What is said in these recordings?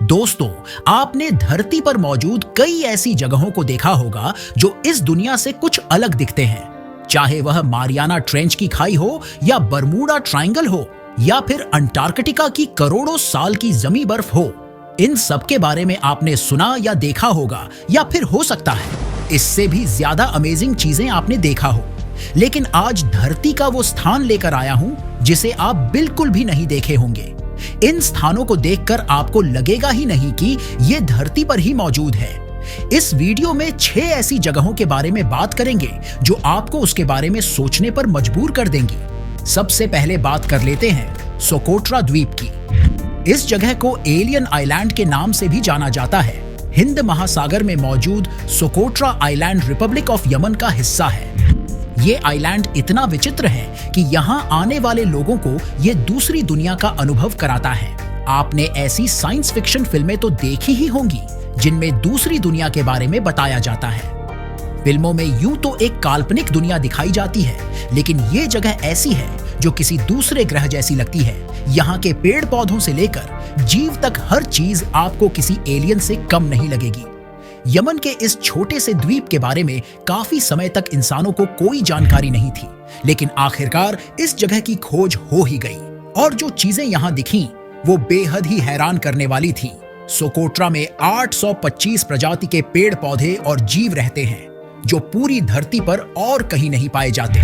दोस्तों, आपने धरती पर मौजूद कई ऐसी जगहों को देखा होगा जो इस दुनिया से कुछ अलग दिखते हैं। चाहे वह मारियाना ट्रेंच की खाई हो या बरमूडा ट्रायंगल हो या फिर अंटार्कटिका की करोड़ों साल की जमी बर्फ हो, इन सब के बारे में आपने सुना या देखा होगा, या फिर हो सकता है इससे भी ज्यादा अमेजिंग चीजें आपने देखा हो। लेकिन आज धरती का वो स्थान लेकर आया हूं जिसे आप बिल्कुल भी नहीं देखे होंगे। इन स्थानों को देखकर आपको लगेगा ही नहीं कि ये धरती पर ही मौजूद है। इस वीडियो में 6 ऐसी जगहों के बारे में बात करेंगे जो आपको उसके बारे में सोचने पर मजबूर कर देंगी। सबसे पहले बात कर लेते हैं सोकोट्रा द्वीप की। इस जगह को एलियन आइलैंड के नाम से भी जाना जाता है। हिंद महासागर में मौजूद Socotra island Republic of Yemen का हिस्सा है। ये आइलैंड इतना विचित्र है कि यहाँ आने वाले लोगों को ये दूसरी दुनिया का अनुभव कराता है। आपने ऐसी साइंस फिक्शन फिल्में तो देखी ही होंगी जिनमें दूसरी दुनिया के बारे में बताया जाता है। फिल्मों में यूं तो एक काल्पनिक दुनिया दिखाई जाती है, लेकिन ये जगह ऐसी है जो किसी दूसरे ग्रह जैसी लगती है। यहाँ के पेड़ पौधों से लेकर जीव तक हर चीज आपको किसी एलियन से कम नहीं लगेगी। यमन के इस छोटे से द्वीप के बारे में काफी समय तक इंसानों को कोई जानकारी नहीं थी, लेकिन आखिरकार इस जगह की खोज हो ही गई और जो चीजें यहाँ दिखीं वो बेहद ही हैरान करने वाली थी। सोकोट्रा में 825 प्रजाति के पेड़ पौधे और जीव रहते हैं जो पूरी धरती पर और कहीं नहीं पाए जाते।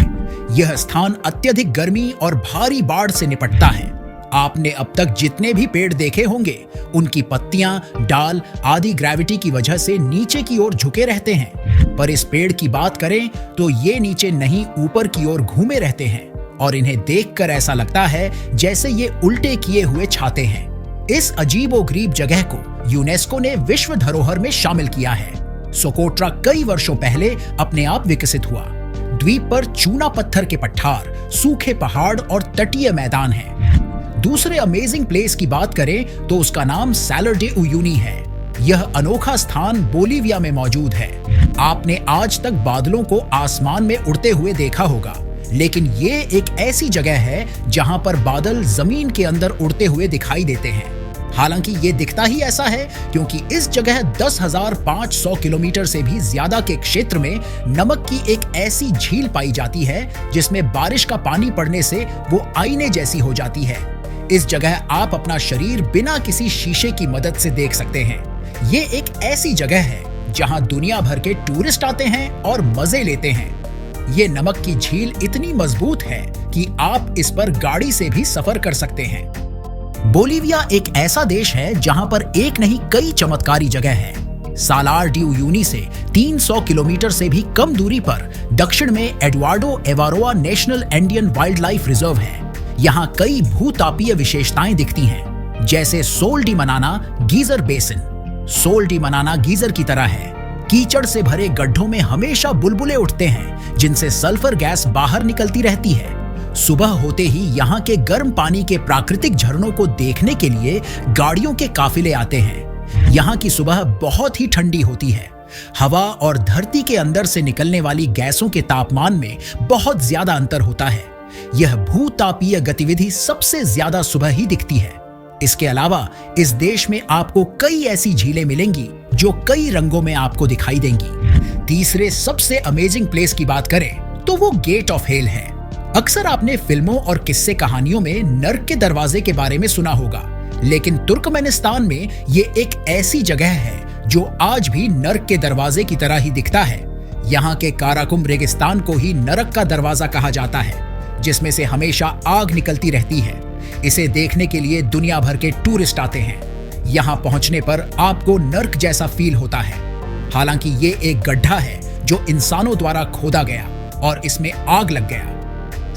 यह स्थान अत्यधिक गर्मी और भारी बाढ़ से निपटता है। आपने अब तक जितने भी पेड़ देखे होंगे उनकी पत्तियां, डाल आदि ग्रेविटी की वजह से नीचे की ओर झुके रहते हैं, पर इस पेड़ की बात करें तो ये नीचे नहीं ऊपर की ओर घूमे रहते हैं और इन्हें देखकर ऐसा लगता है जैसे ये उल्टे किए हुए छाते हैं। इस अजीबोगरीब जगह को यूनेस्को ने विश्व धरोहर में शामिल किया है। सोकोट्रा कई वर्षों पहले अपने आप विकसित हुआ। द्वीप पर चूना पत्थर के पठार, सूखे पहाड़ और तटीय मैदान हैं। दूसरे अमेजिंग प्लेस की बात करें तो उसका नाम सैलर डे उयूनी है। यह अनोखा स्थान बोलीविया में मौजूद है। आपने आज तक बादलों को आसमान में उड़ते हुए देखा होगा, लेकिन ये एक ऐसी जगह है जहां पर बादल जमीन के अंदर उड़ते हुए दिखाई देते हैं। हालांकि ये दिखता ही ऐसा है क्योंकि इस जगह 10,500 किलोमीटर से भी ज्यादा के क्षेत्र में नमक की एक ऐसी झील पाई जाती है जिसमें बारिश का पानी पड़ने से वो आईने जैसी हो जाती है। इस जगह आप अपना शरीर बिना किसी शीशे की मदद से देख सकते हैं। ये एक ऐसी जगह है जहां दुनिया भर के टूरिस्ट आते हैं और मजे लेते हैं। ये नमक की झील इतनी मजबूत है कि आप इस पर गाड़ी से भी सफर कर सकते हैं। बोलीविया एक ऐसा देश है जहां पर एक नहीं कई चमत्कारी जगह है। सालार डी उयूनी से 300 किलोमीटर से भी कम दूरी पर दक्षिण में Eduardo Avaroa national Indian wildlife reserve है। यहाँ कई भूतापीय विशेषताएं दिखती हैं, जैसे Sol de Manana geyser basin. Sol de Manana geyser की तरह है। कीचड़ से भरे गड्ढों में हमेशा बुलबुले उठते हैं जिनसे सल्फर गैस बाहर निकलती रहती है। सुबह होते ही यहाँ के गर्म पानी के प्राकृतिक झरनों को देखने के लिए गाड़ियों के काफिले आते हैं। यहाँ की सुबह बहुत ही ठंडी होती है। हवा और धरती के अंदर से निकलने वाली गैसों के तापमान में बहुत ज्यादा अंतर होता है। यह भूतापीय गतिविधि सबसे ज्यादा सुबह ही दिखती है। इसके अलावा इस देश में आपको कई ऐसी झीलें मिलेंगी जो कई रंगों में आपको दिखाई देंगी। तीसरे सबसे अमेजिंग प्लेस की बात करें तो वो गेट ऑफ हेल है। अक्सर आपने फिल्मों और किस्से कहानियों में नर्क के दरवाजे के बारे में सुना होगा, लेकिन तुर्कमेनिस्तान में ये एक ऐसी जगह है जो आज भी नर्क के दरवाजे की तरह ही दिखता है। यहाँ के काराकुम रेगिस्तान को ही नरक का दरवाजा कहा जाता है, जिसमें से हमेशा आग निकलती रहती है। इसे देखने के लिए दुनिया भर के टूरिस्ट आते हैं। यहाँ पहुंचने पर आपको नर्क जैसा फील होता है। हालांकि ये एक गड्ढा है जो इंसानों द्वारा खोदा गया और इसमें आग लग गया।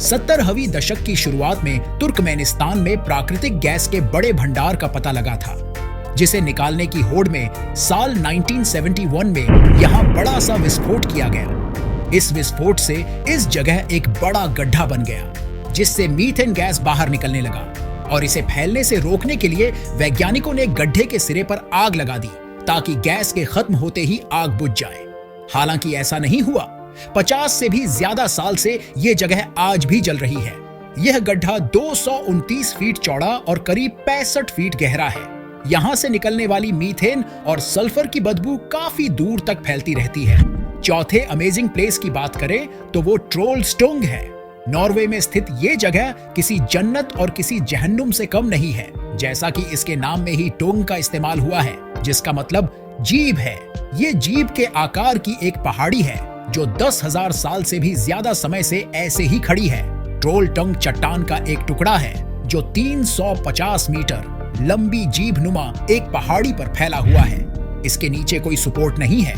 70वीं दशक की शुरुआत में तुर्कमेनिस्तान में प्राकृतिक गैस के बड़े भंडार का पता लगा था, जिसे निकालने की होड़ में साल 1971 में यहाँ बड़ा सा विस्फोट किया गया। इस विस्फोट से इस जगह एक बड़ा गड्ढा बन गया, जिससे मीथेन गैस बाहर निकलने लगा और इसे फैलने से रोकने के लिए वैज्ञानिकों ने गड्ढे के सिरे पर आग लगा दी ताकि गैस के खत्म होते ही आग बुझ जाए। हालांकि ऐसा नहीं हुआ। 50 से भी ज्यादा साल से ये जगह आज भी जल रही है। यह गड्ढा 229 फीट चौड़ा और करीब 65 फीट गहरा है। यहाँ से निकलने वाली मीथेन और सल्फर की बदबू काफी दूर तक फैलती रहती है। चौथे अमेजिंग प्लेस की बात करें तो वो ट्रोलस्टोंग है। नॉर्वे में स्थित ये जगह किसी जन्नत और किसी जहन्नुम से कम नहीं है, जैसा कि इसके नाम में ही टोंग का इस्तेमाल हुआ है, जिसका मतलब जीभ है। ये जीभ के आकार की एक पहाड़ी है जो 10,000 साल से भी ज्यादा समय से ऐसे ही खड़ी है। ट्रोलटोंग चट्टान का एक टुकड़ा है जो 350 मीटर लंबी जीभ नुमा एक पहाड़ी पर फैला हुआ है। इसके नीचे कोई सपोर्ट नहीं है।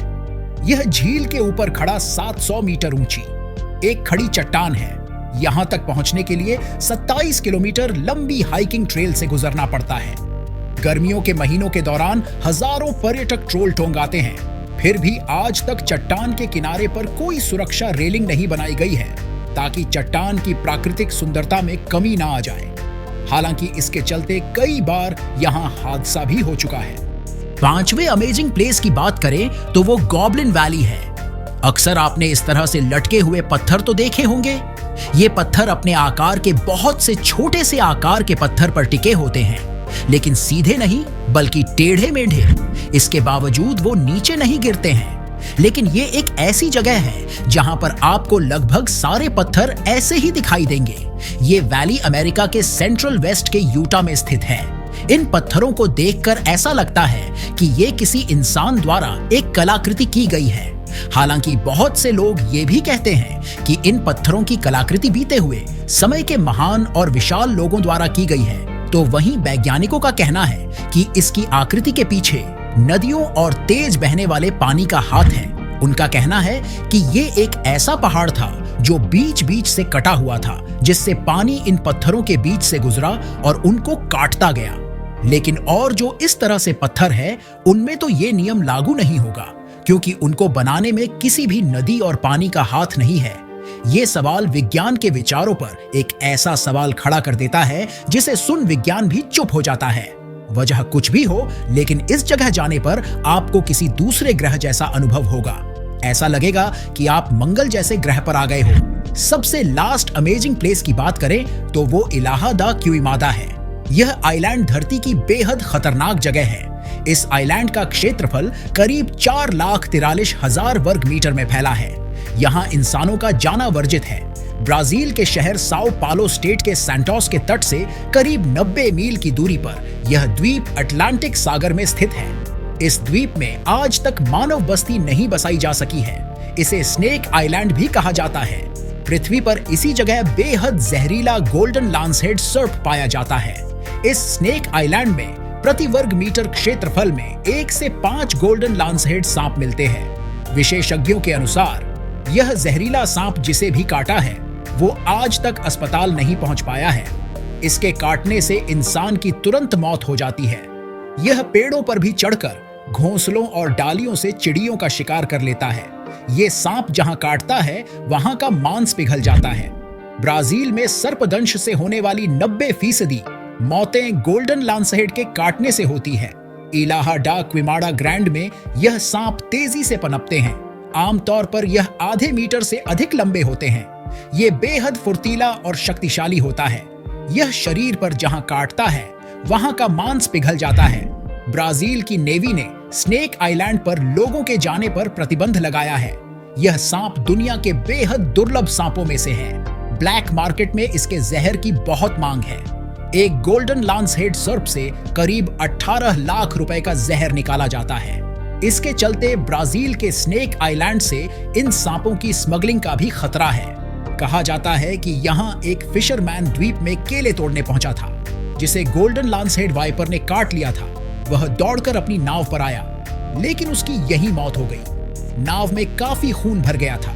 यह झील के ऊपर खड़ा 700 मीटर ऊंची एक खड़ी चट्टान है। यहां तक पहुंचने के लिए 27 किलोमीटर लंबी हाइकिंग ट्रेल से गुजरना पड़ता है। गर्मियों के महीनों के दौरान हजारों पर्यटक ट्रोलटोंग आते हैं, फिर भी आज तक चट्टान के किनारे पर कोई सुरक्षा रेलिंग नहीं बनाई गई है ताकि चट्टान की प्राकृतिक सुंदरता में कमी ना आ जाए। हालांकि इसके चलते कई बार यहाँ हादसा भी हो चुका है। पांचवें अमेजिंग प्लेस की बात करें तो वो गॉबलिन वैली है। अक्सर आपने इस तरह से लटके हुए पत्थर तो देखे होंगे। ये पत्थर अपने आकार के बहुत से छोटे से आकार के पत्थर पर टिके होते हैं, लेकिन सीधे नहीं बल्कि टेढ़े मेढ़े। इसके बावजूद वो नीचे नहीं गिरते हैं। लेकिन ये एक ऐसी जगह है जहां पर आपको लगभग सारे पत्थर ऐसे ही दिखाई देंगे। ये वैली अमेरिका के सेंट्रल वेस्ट के यूटा में स्थित है। इन पत्थरों को देखकर ऐसा लगता है कि ये किसी इंसान द्वारा एक कलाकृति की गई है। हालांकि बहुत से लोग ये भी कहते हैं कि इन पत्थरों की कलाकृति बीते हुए समय के महान और विशाल लोगों द्वारा की गई है। तो वहीं वैज्ञानिकों का कहना है कि इसकी आकृति के पीछे नदियों और तेज बहने वाले पानी का हाथ है। उनका कहना है कि ये एक ऐसा पहाड़ था जो बीच बीच से कटा हुआ था, जिससे पानी इन पत्थरों के बीच से गुजरा और उनको काटता गया। लेकिन और जो इस तरह से पत्थर है उनमें तो ये नियम लागू नहीं होगा, क्योंकि उनको बनाने में किसी भी नदी और पानी का हाथ नहीं है। ये सवाल विज्ञान के विचारों पर एक ऐसा सवाल खड़ा कर देता है जिसे सुन विज्ञान भी चुप हो जाता है। वजह कुछ भी हो, लेकिन इस जगह जाने पर आपको किसी दूसरे ग्रह जैसा अनुभव होगा। ऐसा लगेगा कि आप मंगल जैसे ग्रह पर आ गए हो। सबसे लास्ट अमेजिंग प्लेस की बात करें तो वो इलाहा दा क्यूइमादा है। यह आइलैंड धरती की बेहद खतरनाक जगह है। इस आइलैंड का क्षेत्रफल करीब 4,43,000 वर्ग मीटर में फैला है। यहाँ इंसानों का जाना वर्जित है। ब्राजील के शहर साओ पालो स्टेट के सैंटोस के तट से करीब 90 मील की दूरी पर यह द्वीप अटलांटिक सागर में स्थित है। इस द्वीप में आज तक मानव बस्ती नहीं बसाई जा सकी है। इसे स्नेक आइलैंड भी कहा जाता है। पृथ्वी पर इसी जगह बेहद जहरीला गोल्डन लांसहेड सर्प पाया जाता है। इस स्नेक आइलैंड में प्रति वर्ग मीटर क्षेत्रफल में 1 से 5 गोल्डन लांसहेड सांप मिलते हैं। विशेषज्ञों के अनुसार यह जहरीला सांप जिसे भी काटा है वो आज तक अस्पताल नहीं पहुंच पाया है। इसके काटने से इंसान की तुरंत मौत हो जाती है। यह पेड़ों पर भी चढ़कर घोंसलों और डालियों से चिड़ियों का शिकार कर लेता है। ये सांप जहां काटता है वहां का मांस पिघल जाता है। ब्राजील में सर्पदंश से होने वाली 90% मौतें गोल्डन लांसहेड के काटने से होती है। इलाहा डा क्विमाडा ग्रैंड में यह सांप तेजी से पनपते हैं। आमतौर पर यह आधे मीटर से अधिक लंबे होते हैं। ये बेहद फुर्तीला और शक्तिशाली होता है। यह शरीर पर जहां काटता है वहां का मांस पिघल जाता है। ब्राजील की नेवी ने स्नेक आइलैंड पर लोगों के जाने पर प्रतिबंध लगाया है। यह सांप दुनिया के बेहद दुर्लभ सांपों में से है। ब्लैक मार्केट में इसके जहर की बहुत मांग है। एक गोल्डन लांसहेड सर्प से करीब 18 लाख रुपए का जहर निकाला जाता है। इसके चलते ब्राजील के स्नेक आइलैंड से इन सांपों की स्मगलिंग का भी खतरा है। कहा जाता है कि यहाँ एक फिशरमैन द्वीप में केले तोड़ने पहुंचा था, जिसे गोल्डन लांसहेड वाइपर ने काट लिया था। वह दौड़कर अपनी नाव पर आया, लेकिन उसकी यही मौत हो गई। नाव में काफी खून भर गया था।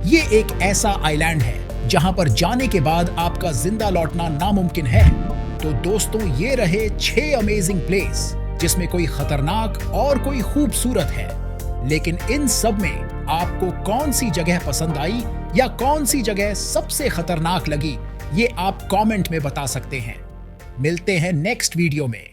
ये एक ऐसा आइलैंड है जहां पर जाने के बाद आपका जिंदा लौटना नामुमकिन है। तो दोस्तों, ये रहे 6 अमेजिंग प्लेस, जिसमें कोई खतरनाक और कोई खूबसूरत है। लेकिन इन सब में आपको कौन सी जगह पसंद आई या कौन सी जगह सबसे खतरनाक लगी, ये आप कमेंट में बता सकते हैं। मिलते हैं नेक्स्ट वीडियो में।